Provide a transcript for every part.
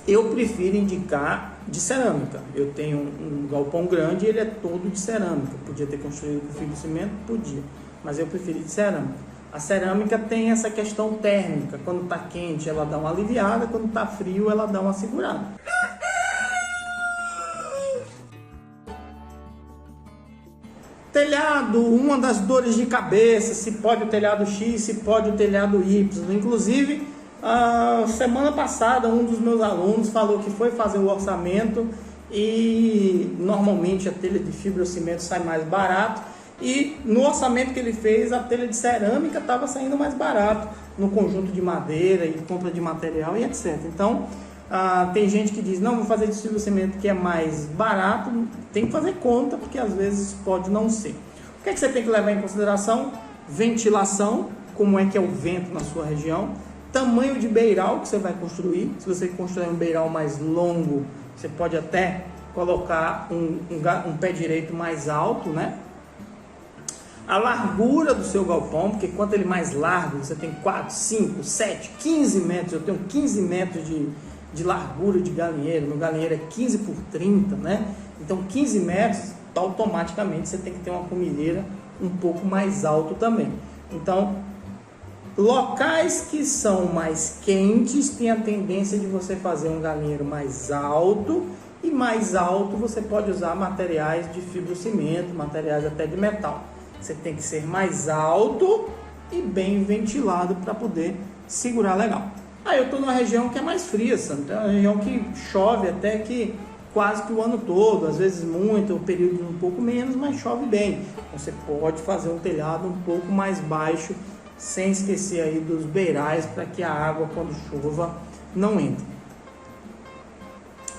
Eu prefiro indicar de cerâmica. Eu tenho um galpão grande e ele é todo de cerâmica. Podia ter construído com fibra de cimento? Podia, mas eu preferi de cerâmica. A cerâmica tem essa questão térmica. Quando está quente ela dá uma aliviada, quando está frio ela dá uma segurada. Telhado, uma das dores de cabeça, se pode o telhado X, se pode o telhado Y. Inclusive, semana passada um dos meus alunos falou que foi fazer o orçamento e normalmente a telha de fibrocimento sai mais barato, e no orçamento que ele fez a telha de cerâmica estava saindo mais barato no conjunto de madeira e compra de material e etc. Então tem gente que diz, não, vou fazer de fibrocimento que é mais barato. Tem que fazer conta, porque às vezes pode não ser. O que é que você tem que levar em consideração? Ventilação, como é que é o vento na sua região, tamanho de beiral que você vai construir. Se você construir um beiral mais longo, você pode até colocar um pé direito mais alto, né? A largura do seu galpão, porque quanto ele mais largo, você tem 4, 5, 7, 15 metros. Eu tenho 15 metros de largura de galinheiro. Meu galinheiro é 15 por 30, né? Então 15 metros, automaticamente você tem que ter uma comilheira um pouco mais alto também. Então, locais que são mais quentes tem a tendência de você fazer um galinheiro mais alto, e mais alto você pode usar materiais de fibrocimento, materiais até de metal. Você tem que ser mais alto e bem ventilado para poder segurar legal. Eu estou numa região que é mais fria, sabe? Então, é uma região que chove até que quase que o ano todo, às vezes muito, o período um pouco menos, mas chove bem. Então, você pode fazer um telhado um pouco mais baixo, sem esquecer aí dos beirais, para que a água, quando chova, não entre.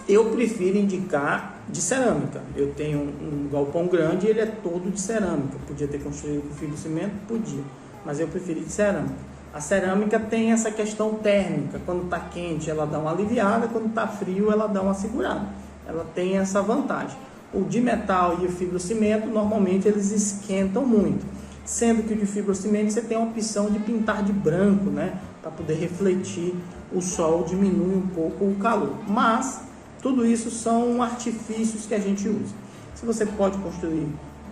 Eu prefiro indicar de cerâmica. Eu tenho um galpão grande e ele é todo de cerâmica. Podia ter construído com fibra de cimento? Podia, mas eu preferi de cerâmica. A cerâmica tem essa questão térmica. Quando está quente ela dá uma aliviada, quando está frio ela dá uma segurada. Ela tem essa vantagem. O de metal e o fibrocimento, normalmente eles esquentam muito. Sendo que o de fibrocimento você tem a opção de pintar de branco, né? Para poder refletir o sol, diminui um pouco o calor. Mas tudo isso são artifícios que a gente usa. Se você pode construir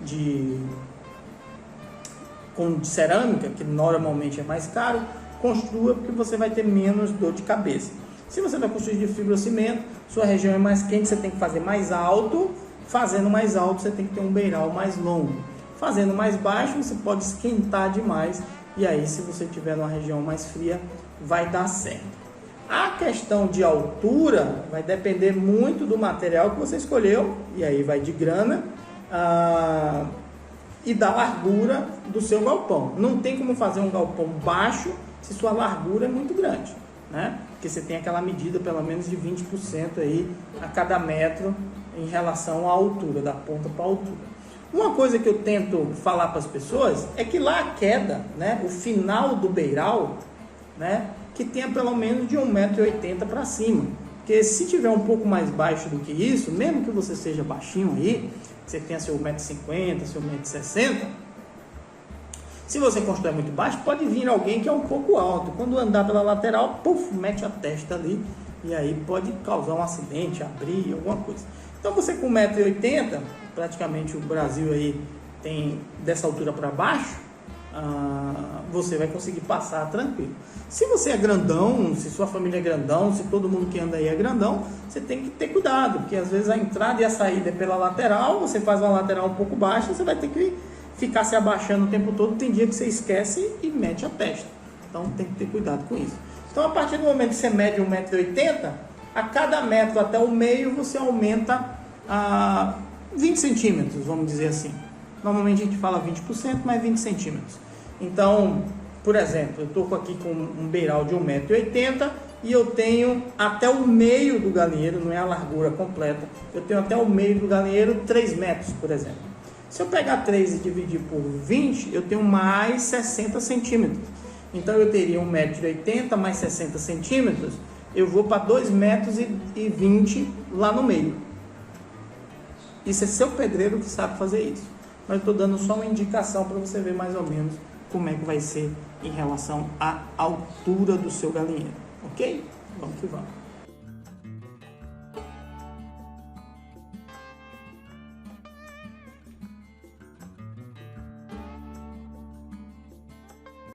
de cerâmica, que normalmente é mais caro, construa, porque você vai ter menos dor de cabeça. Se você vai construir de fibrocimento, sua região é mais quente, você tem que fazer mais alto. Fazendo mais alto, você tem que ter um beiral mais longo. Fazendo mais baixo, você pode esquentar demais, e aí, se você tiver numa região mais fria, vai dar certo. A questão de altura vai depender muito do material que você escolheu, e aí vai de grana, e da largura do seu galpão. Não tem como fazer um galpão baixo se sua largura é muito grande, né? Porque você tem aquela medida pelo menos de 20% aí a cada metro em relação à altura, da ponta para a altura. Uma coisa que eu tento falar para as pessoas é que lá a queda, né, o final do beiral, né, que tenha pelo menos de 1,80 m para cima. Porque se tiver um pouco mais baixo do que isso, mesmo que você seja baixinho aí, você tenha seu 1,50 m, seu 1,60 m, se você constrói muito baixo, pode vir alguém que é um pouco alto. Quando andar pela lateral, puf, mete a testa ali, e aí pode causar um acidente, abrir alguma coisa. Então você com 1,80 m, praticamente o Brasil aí tem dessa altura para baixo, você vai conseguir passar tranquilo. Se você é grandão, se sua família é grandão, se todo mundo que anda aí é grandão, você tem que ter cuidado, porque às vezes a entrada e a saída é pela lateral, você faz uma lateral um pouco baixa, você vai ter que ficar se abaixando o tempo todo, tem dia que você esquece e mete a testa. Então tem que ter cuidado com isso. Então a partir do momento que você mede 1,80 m, a cada metro até o meio você aumenta 20 centímetros, vamos dizer assim. Normalmente a gente fala 20%, mas 20 centímetros. Então, por exemplo, eu estou aqui com um beiral de 1,80 m e eu tenho até o meio do galinheiro, não é a largura completa, eu tenho até o meio do galinheiro 3 metros, por exemplo. Se eu pegar 3 e dividir por 20, eu tenho mais 60 centímetros. Então eu teria 1,80 m mais 60 centímetros, eu vou para 2,20 m lá no meio. Isso é seu pedreiro que sabe fazer isso. Mas eu estou dando só uma indicação para você ver mais ou menos como é que vai ser em relação à altura do seu galinheiro. Ok? Vamos que vamos.